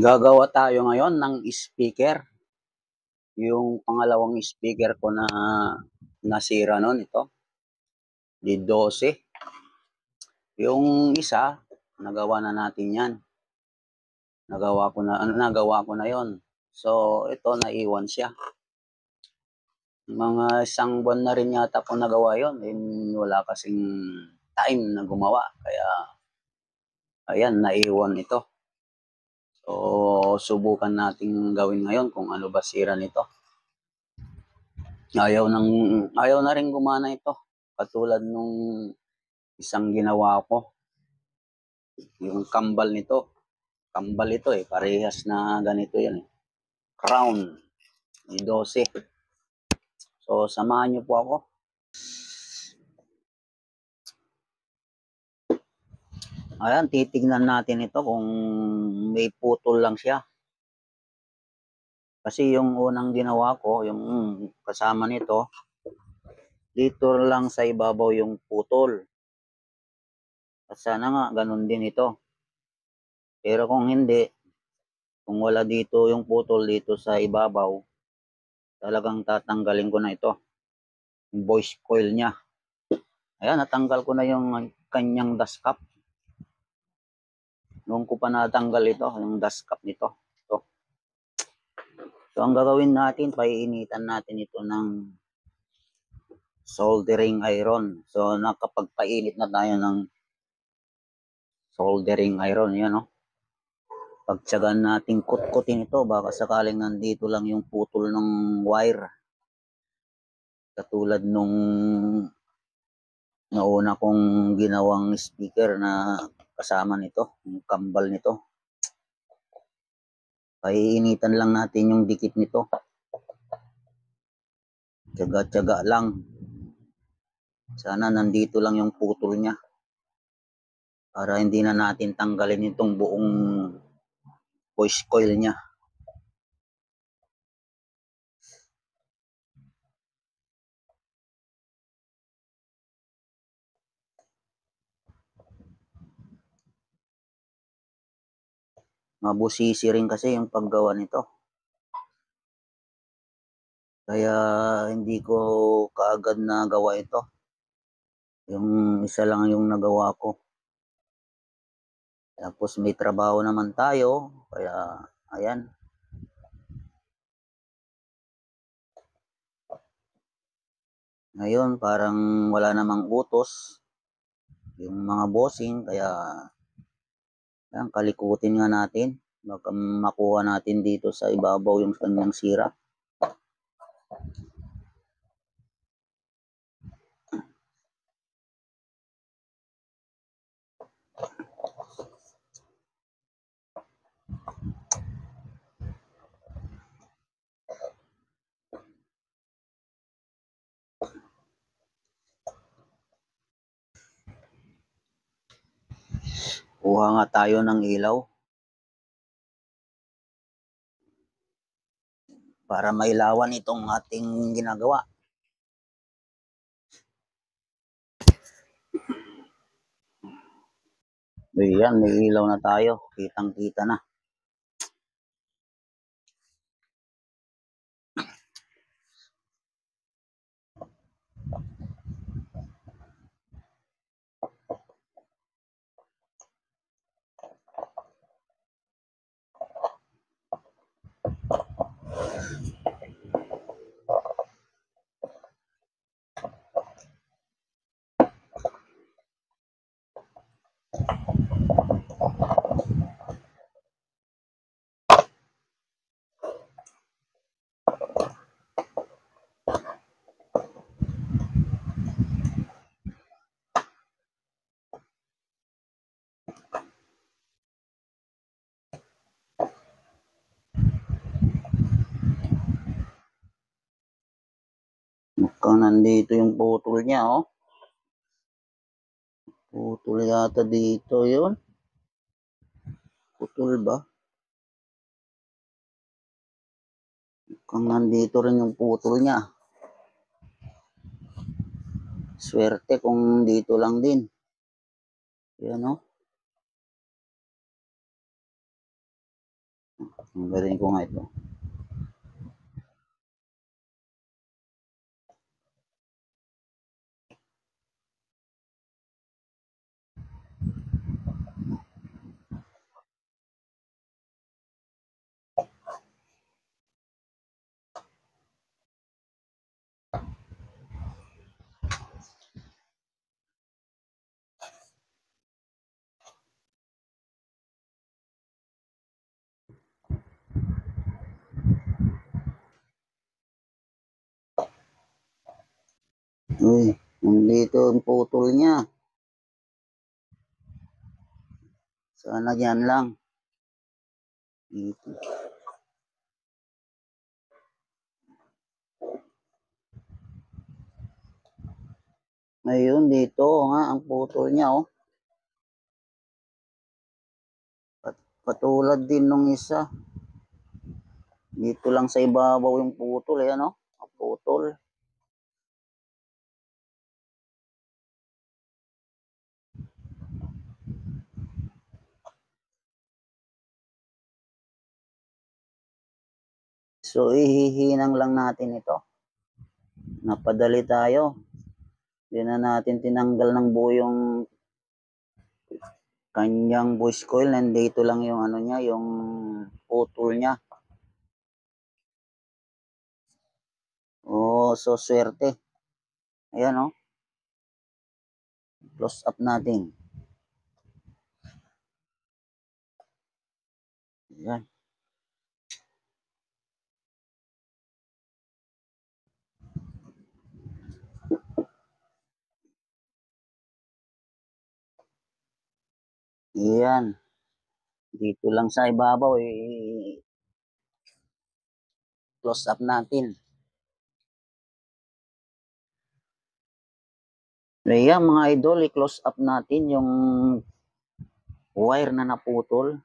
Gagawa tayo ngayon ng speaker. Yung pangalawang speaker ko na nasira noon, ito. Di 12. Yung isa, nagawa na natin yan. Nagawa ko na yon. So, ito, naiwan siya. Mga isang buwan na rin yata ko nagawa yon. Wala kasing time na gumawa. Kaya, ayan, naiwan ito. So, subukan natin gawin ngayon kung ano ba sira nito. Ayaw na rin gumana ito. Katulad nung isang ginawa ko. Yung kambal nito. Kambal ito parehas na ganito yan Crown. 12. So, samahan nyo po ako. Ayan, titignan natin ito kung may putol lang siya. Kasi yung unang ginawa ko, yung kasama nito, dito lang sa ibabaw yung putol. At sana nga, ganun din ito. Pero kung hindi, kung wala dito yung putol dito sa ibabaw, talagang tatanggalin ko na ito. Yung voice coil niya. Ayan, natanggal ko na yung kanyang dust cap. Noon ko pa natanggal ito, yung dust cap nito. So, ang gagawin natin, paiinitan natin ito ng soldering iron. So, nakapagpainit na tayo ng soldering iron. Yan, Pagtsagaan natin kutkutin ito, baka sakaling nandito lang yung putol ng wire. Katulad nung nauna kong ginawang speaker na kasama nito, yung kambal nito. Paiinitan lang natin yung dikit nito. Tsaga-tsaga lang. Sana nandito lang yung putol niya. Para hindi na natin tanggalin itong buong voice coil niya. Mabusisi rin kasi yung paggawa nito. Kaya hindi ko kaagad nagawa ito. Yung isa lang yung nagawa ko. Tapos may trabaho naman tayo. Kaya ayan. Ngayon parang wala namang utos yung mga bossing. Kaya ayan, kalikutin nga natin. Baka makuha natin dito sa ibabaw yung kanyang sira. Kuha nga tayo ng ilaw para mailawan itong ating ginagawa. Ayan, may ilaw na tayo. Kitang-kita na. Mukhang nandito yung putol niya, Putol yata dito yun. Putol ba? Mukhang nandito rin yung putol niya. Swerte kung dito lang din. Yan, Ang galing ko nga ito. Uy, nandito ang putol niya. Sana yan lang. Dito. Ngayon, dito nga ang putol niya, oh. Katulad din nung isa. Dito lang sa ibabaw yung putol, ayan, oh. Ang putol. So, ihihinang lang natin ito. Napadali tayo. Hindi na natin tinanggal ng buo yung kanyang voice coil. Nandito lang yung ano niya, yung putol niya. Oh, so swerte. Ayan, oh. Close up natin. Ayan. Ayan. Dito lang sa ibabaw, close up natin. Ayan, mga idol, i-close up natin yung wire na naputol.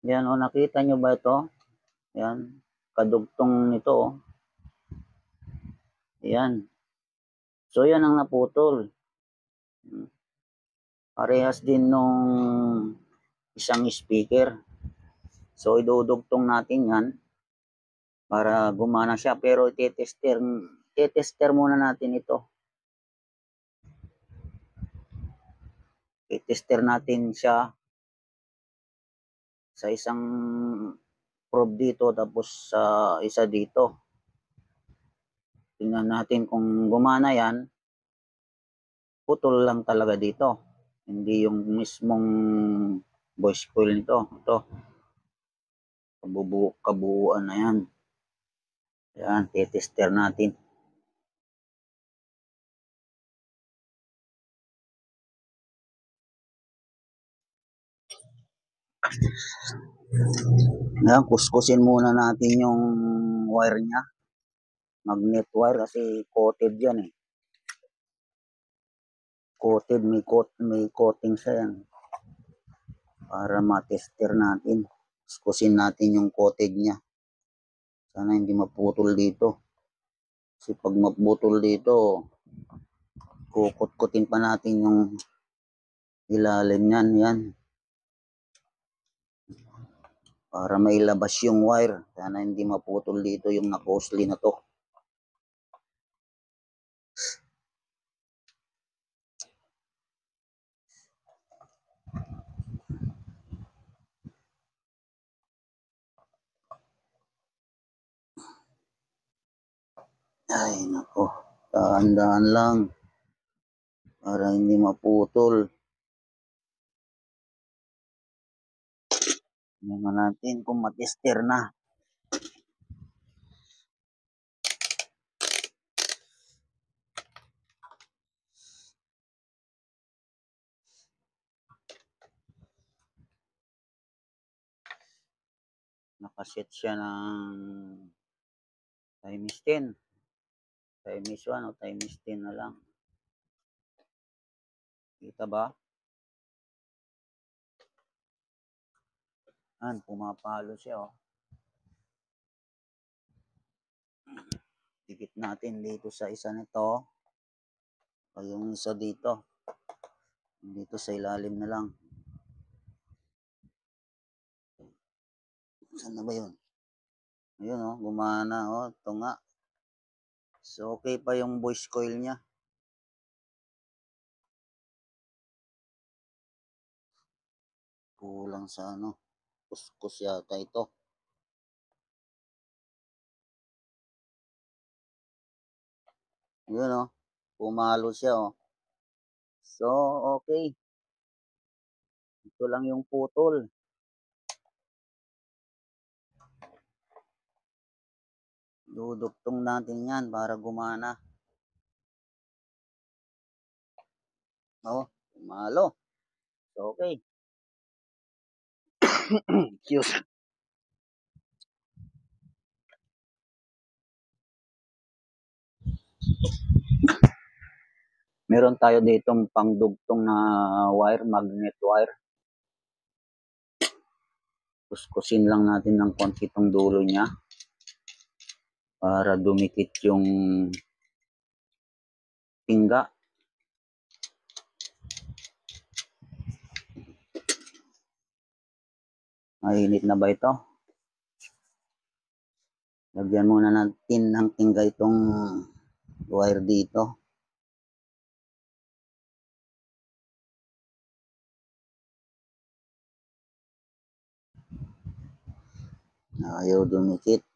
Yan, o, nakita nyo ba ito? Yan, kadugtong nito, o. Yan. So, yan ang naputol. Parehas din nung isang speaker. So, idudugtong natin yan para gumana siya. Pero, i-tester muna natin ito. I-tester natin siya sa isang probe dito, tapos sa isa dito. Tingnan natin kung gumana yan. Putol lang talaga dito. Hindi yung mismong voice coil nito. Ito. Kabuuan na yan. Yan, titester natin. Yan, kuskusin muna natin yung wire niya. Magnet wire kasi coated yan, eh. Coated, may coating siya yan. Para matester natin. Kuskusin natin yung coated niya. Sana hindi maputol dito. Kasi pag maputol dito, kukut-kutin pa natin yung ilalim niyan. Yan. Para mailabas yung wire. Sana hindi maputol dito yung nakosli na to. Ay, nako. Dahan-dahan lang. Para hindi maputol. Tingnan natin kung matester na. Nakaset siya ng times 10. Times 1 o times 10 na lang. Kita ba? Yan, pumapalo siya, oh. Dikit natin dito sa isa nito. O yung isa dito. Dito sa ilalim na lang. Saan na ba yun? Ayun oh, gumana oh, ito nga. So okay pa yung voice coil niya. Kulang sa ano, kuskus yata ito. Yun oh, pumalo siya oh. So okay, ito lang yung putol. Duduktong natin yan para gumana. Oh, pumalo. So okay. Excuse. Meron tayo ditong pangdugtong na wire, magnet wire. Kuskusin lang natin ng konti itong dulo niya para dumikit yung pingga. Mainit na ba ito? Lagyan muna natin ng pingga itong wire dito. Ayaw dumikit.